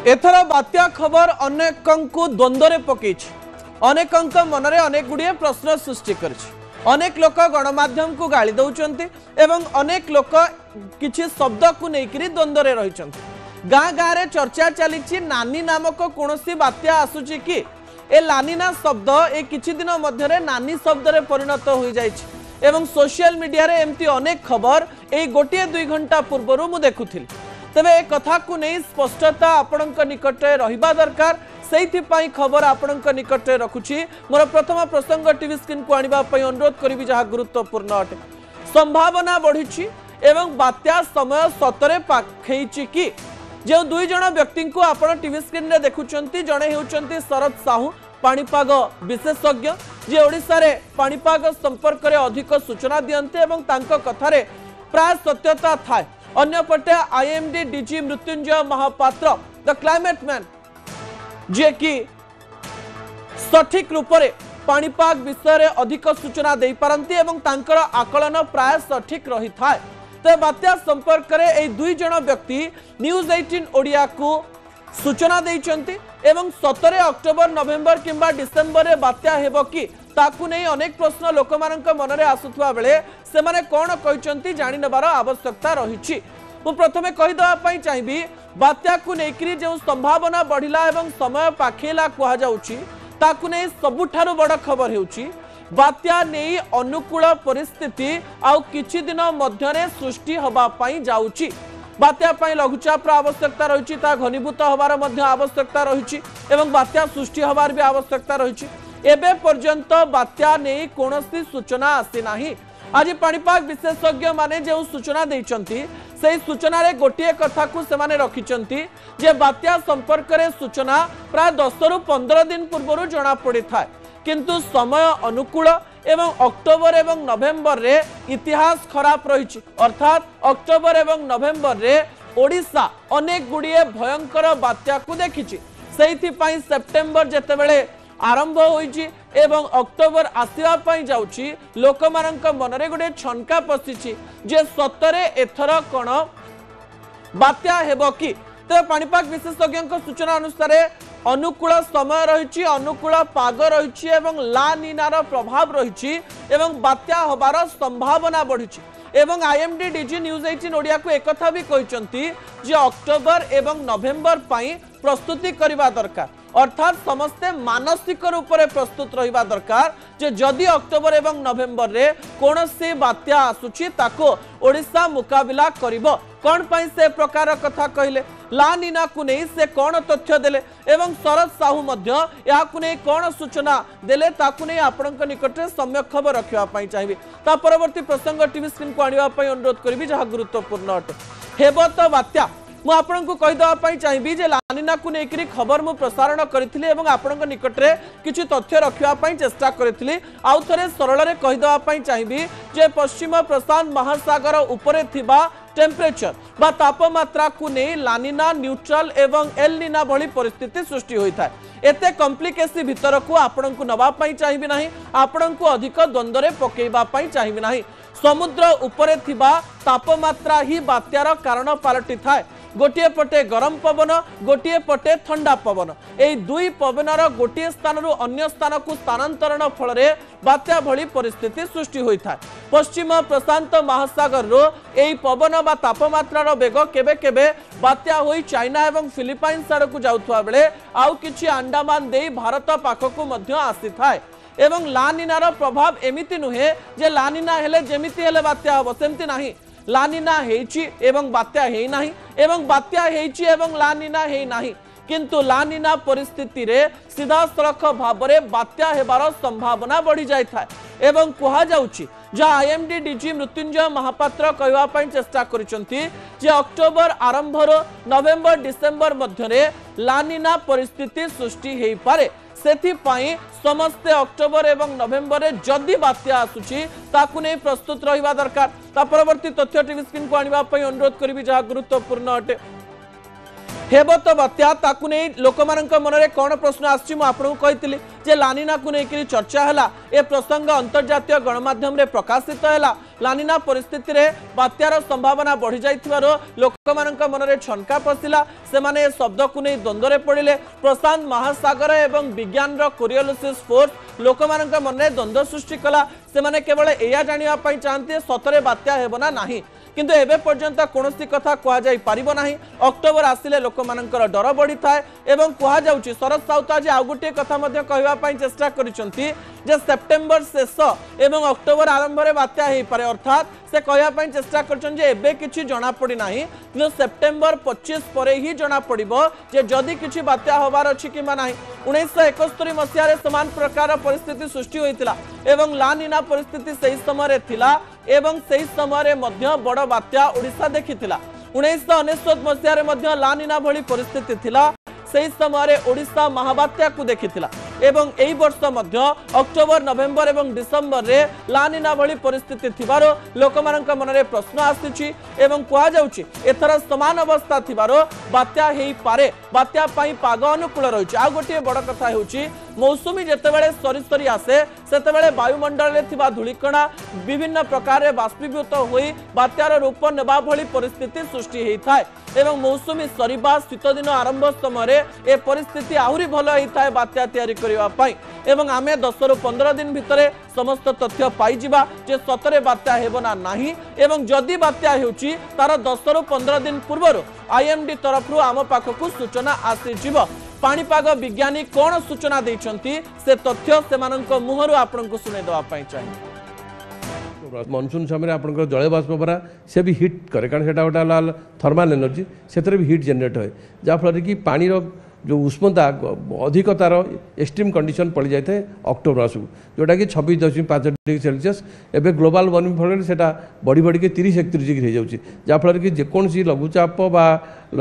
एथर बात्या खबर अनेकों द्वंद्व पकई अनेकों मनरे अनेक गुड़िए प्रश्न सृष्टि अनेक लोक गणमाध्यम को गाली दौरान एवं अनेक लोक किछि शब्द को लेकर द्वंद्व रही गाँ गाँव में चर्चा चली नानी नामक कौन बात्या आसूची कि ए लानिना शब्द ए किछि दिन मध्य नानी शब्द रे परिणत हो जाइछि एवं सोशल मीडिया रे एमती अनेक खबर ए गोटे 2 घंटा पूर्व मु देखुथिल तबे ए कथा को नहीं स्पष्टता आपणक निकट रहिबा दरकार सेइथिपाई खबर आपणक निकट रखुछि मोर प्रथम प्रसंग टीवी स्क्रीन को आनिबा पई अनुरोध करिवि जहा गुरुत्वपूर्ण अटे संभावना बढ़िछि एवं बात्या समय सतरे पाखैछि कि जो 2 जण व्यक्ति को आपण टीवी स्क्रीन रे देखुचंती जणे हेउचंती शरद साहू पाणीपाग विशेषज्ञ जे ओडिसा रे पाणीपाग संपर्क रे अधिक सूचना दियंते एवं तांको कथारे प्राय सत्यता थाए अन्यपटे IMD DG Mrutyunjay Mohapatra the climate man जे कि सठिक रूप से पाणीपाग विषय रे अधिक सूचना दे पारंती एवं तांकर आकलन प्राय सठिक रही थाए तो बात्या संपर्क में यह 2 जण व्यक्ति न्यूज 18 ओडिया को सूचना देइचंती एवं 17 अक्टोबर नवेम्बर किंबा डिसेम्बर रे बात्या हेबो कि ताकू नहीं अनेक प्रश्न लोक मानक मन रे आसुथवा बेले से माने कोन कहिचंती जानि नबार आवश्यकता रहिछि मु प्रथमे कहि दवा पई चाहिबी बात्या को नेकरी जो संभावना बढ़िला एवं समय पाखेला कुहा जाउछि ताकू नहीं सबुठारु बड़ खबर हेउछि बात्या नहीं अनुकूल परिस्थिति आउ किछि दिन मध्यरे सृष्टि हबा पई जाउछि बात्या पई लघुचाप आवश्यकता रही घनीभूत हबार मध्य आवश्यकता रही एवं बात्या सृष्टि हबार भी आवश्यकता रही एबे पर्यंत बात्या नहीं कोनोसी सूचना आसी नाही आज पाणीपाग विशेषज्ञ माने जो सूचना देइचंती से सूचना रे गोटे कथा को से माने रखिचंती जे बात्या संपर्क रे सूचना प्राय 10 रु 15 दिन पूर्व जना पड़ी था किंतु समय अनुकूल एवं अक्टोबर एवं नवेम्बर रे इतिहास खराब रही अर्थात अक्टोबर एवं नवेम्बर रे ओडिशा अनेक गुड़िए भयंकर बात्या को देखी सेप्टेम्बर जेतेबेले आरंभ होइछि एवं अक्टोबर आसीबा पई जाउछि लोक मानक मनरे गोटे छनका पसिछि जे सतरे एथर कोन बात्या हेबो कि तो पाणीपाग विशेषज्ञ सूचना अनुसार अनुकूल समय रही अनुकूल पाग रही एवं ला नीनार प्रभाव रही एवं बात्या हबार संभावना बढ़ी एवं आईएमडी डीजी न्यूज 18 ओडिया को एक कथा भी कहते जे अक्टोबर एवं नवेम्बर पाई प्रस्तुति करबा दरकार अर्थात समस्ते मानसिक रूप से प्रस्तुत रहिबा दरकार जे जदि अक्टोबर एवं नवेम्बर रे कोनोसी बात्या आसुची ताको ओडिशा मुकाबिला करिबो कौन पाई से प्रकार कथा कहले ला नीना को नहीं से कौन तथ्य देले एवं शरद साहू मध्य या नहीं कौन सूचना देले ताकु नहीं आपणक निकट सम्यक खबर रखिबा पई चाहिबे ता परवर्ती प्रसंग टीवी स्क्रीन को आनिबा पई अनुरोध करिबी जहा गुरुत्वपूर्ण अटे हेबो तो बात्या मु आपनको कहि दवा पई चाहिबी जे लानिना को नेकरी खबर मु प्रसारण करिथिले एवं आपनको निकट रे किछि तथ्य रखिबा पई चेष्टा करिथिले आउ थरे सरल रे कहि दवा पई चाहिबी जे पश्चिम प्रशांत महासागर उपरे थिबा टेम्परेचर बा तापमात्रा को नहीं लानिना न्यूट्रल एवं एल नीना भली परिस्थिति सृष्टि होता है एते कॉम्प्लिकेसी भीतर को आपण को नबा पई चाहिबी नाही आपण को अधिक द्वंद्व रे पकेइबा पई चाहिबी नाही समुद्र उपरे थिबा तापमात्रा ही बात्यार कारण पलटि थाए गोटे पटे गरम पवन गोटे पटे ठंडा पवन ए 2 पवनर गोटे स्थान रु अन्य स्थान को स्थानांतरण फल बात्या भली परिस्थिति सृष्टि होता है पश्चिम प्रशांत महासागर रो एई पवन बा तापमात्रार बेग केबे केबे बात्या होई चाइना एवं फिलिपाइन्स आड़ को जाउथवा बेले आउ किछि अंडमान देई भारत पाखकु मध्य आसी थाए एवं लानिनार प्रभाव एमिति नुहे जे लानिना हेले जेमिति हेले बात्या हबो सेमति नाही लानिना हेइछि एवं बात्या हेइ नाही एवं बात्या हेइछि एवं लानिना हेइ नाही किंतु लानिना परिस्थिति रे सीधा सड़क भाव में बात्या हेबार संभावना बढ़ी जाय था एवं कुहा जाउछि जहाँ आईएमडी डीजी मृत्युंजय महापात्र कहवा पई चेष्टा करिसंती जे अक्टोबर आरंभ नवेम्बर डिसेम्बर मध्य लानिना परिस्थिति सृष्टि हेइ पारे सेथिपाई समस्ते अक्टोबर एवं नवेम्बर जदि बात्या आसुची ताकु नहीं प्रस्तुत रहिबा दरकार ता परवर्ती तथ्य टीवी स्क्रीन को आनिबा पई अनुरोध करिबी जहा गुरुत्वपूर्ण अटे हेब तो बात्या ताकू नहीं लोक मनरे कौन प्रश्न आसी जे लानिना को लेकर चर्चा है ए प्रसंग अंतर्जातीय गणमाध्यम रे प्रकाशित है लानिना परिस्थिति रे बात्यार संभावना बढ़ी जाइथिबारो लोक मनरे छनका पशिला से माने शब्द को नहीं द्वंद्व पड़े प्रशांत महासागर एवं विज्ञान कोरियोलिसिस फोर्स लोक मनरे द्वंद्व सृष्टि कला से माने केवल एया जानिया पई चाहते सतरे बात्या हेबना नाही किंतु एबे पर्यंत कोनोसी कथा कहा जाई पारिबो नाही अक्टोबर आसिले लोक मानकर डर बढ़ी थाए एवं कहा जाउची शरद साउथ आज आउ गोटे कथा मध्य कहवा पई चेष्टा करिसंती जे सेप्टेम्बर शेष एवं अक्टोबर आरंभ रे बात्या हेई पारे अर्थात से कहवा पई चेष्टा करछन जे एबे किछि जणा पड़ी नाही किंतु सेप्टेम्बर 25 परे ही जणा पड़िबो जे जदी किछि बात्या होबार अछि किबा नाही 1971 मसिया रे समान प्रकार परिस्थिति सृष्टि होइतिला एवं लानिना परिस्थिति सही समय रे थिला एवं सही समय रे मध्य बड़ बात्या ओडिशा देखिथिला 1999 मसिया रे मध्य लानिना भली परिस्थिति थिला सही समय रे ओडिशा महाबात्या को देखिथिला एवं एई वर्ष मध्य अक्टोबर नवेम्बर एवं डिसेम्बर रे लानिना भली परिस्थिति थिबारो लोकमानक मनरे प्रश्न आसीछि एवं कहा जाउछि एथर समान अवस्था थिबारो बात्या हेई पारे बात्या पई पाग अनुकूल रहिछि आ गोटे बड़ कथा हेउछि मौसुमी जेतेबेले सरी सरी आसे सेतेबेले वायुमंडल रे थिबा धूलिकणा विभिन्न प्रकार रे बाष्पीभूत होई बात्यार रूप नेबा भली परिस्थिति सृष्टि हेई थाए एवं मौसुमी सरीबा शीत दिन आरंभ समय ए परिस्थिति आहुरी भल होता है बात्या तैयारी करबा पई एवं आमे 10 रु 15 दिन भितरे समस्त तथ्य पाई जिबा जे सतरे बात्या हेबना नाही एवं जदि बात्या हेउची तार 10 रु 15 दिन पूर्व आईएमडी तरफ आम पाखकु सूचना आसी जिवो पाणीपाग विज्ञानी कौन सूचना देइछंती से तथ्य सेमानंक मुहरु आपनकु सुने दवा पई चाहिए मनसून समय आप जलबाष्प परा से भी हिट करे कारण से गोटे थर्माल एनर्जी से भी हिट जनरेट है जहाँफल कि पानीर जो उष्णता अधिकतार एक्सट्रीम कंडीशन पड़ जाए अक्टोबर मासक जोटा कि 26.5 डिग्री सेल्सियस एवं ग्लोबल वार्मिंग फल से बढ़ी बढ़ी 30-31 डिग्री हो जाए जहाँफल कि जेकोसी लघुचाप बा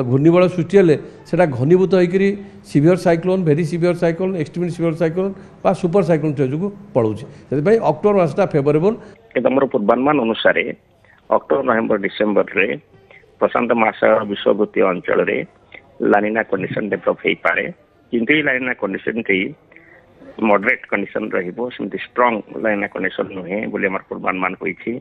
घूर्णिबल सृष्टि हेले से घनीभूत होकर severe cyclone very severe cyclone extreme severe cyclone बा सुपर साइक्लोन जो पड़ू से अक्टोबर मासटा फेवरेबल मोर पूर्वानुमान अनुसार अक्टोबर नवेम्बर डिसेम्बर रे प्रशांत महासागर विश्वभूतीय अंचल रे लानिना कंडीशन डेभलप हो पारे किंतु लानिना कंडीशन टी मॉडरेट कंडीशन रहिबो सेमति स्ट्रांग लानिना कंडीशन नुहे बोले हमर पूर्वानुमान होईछि।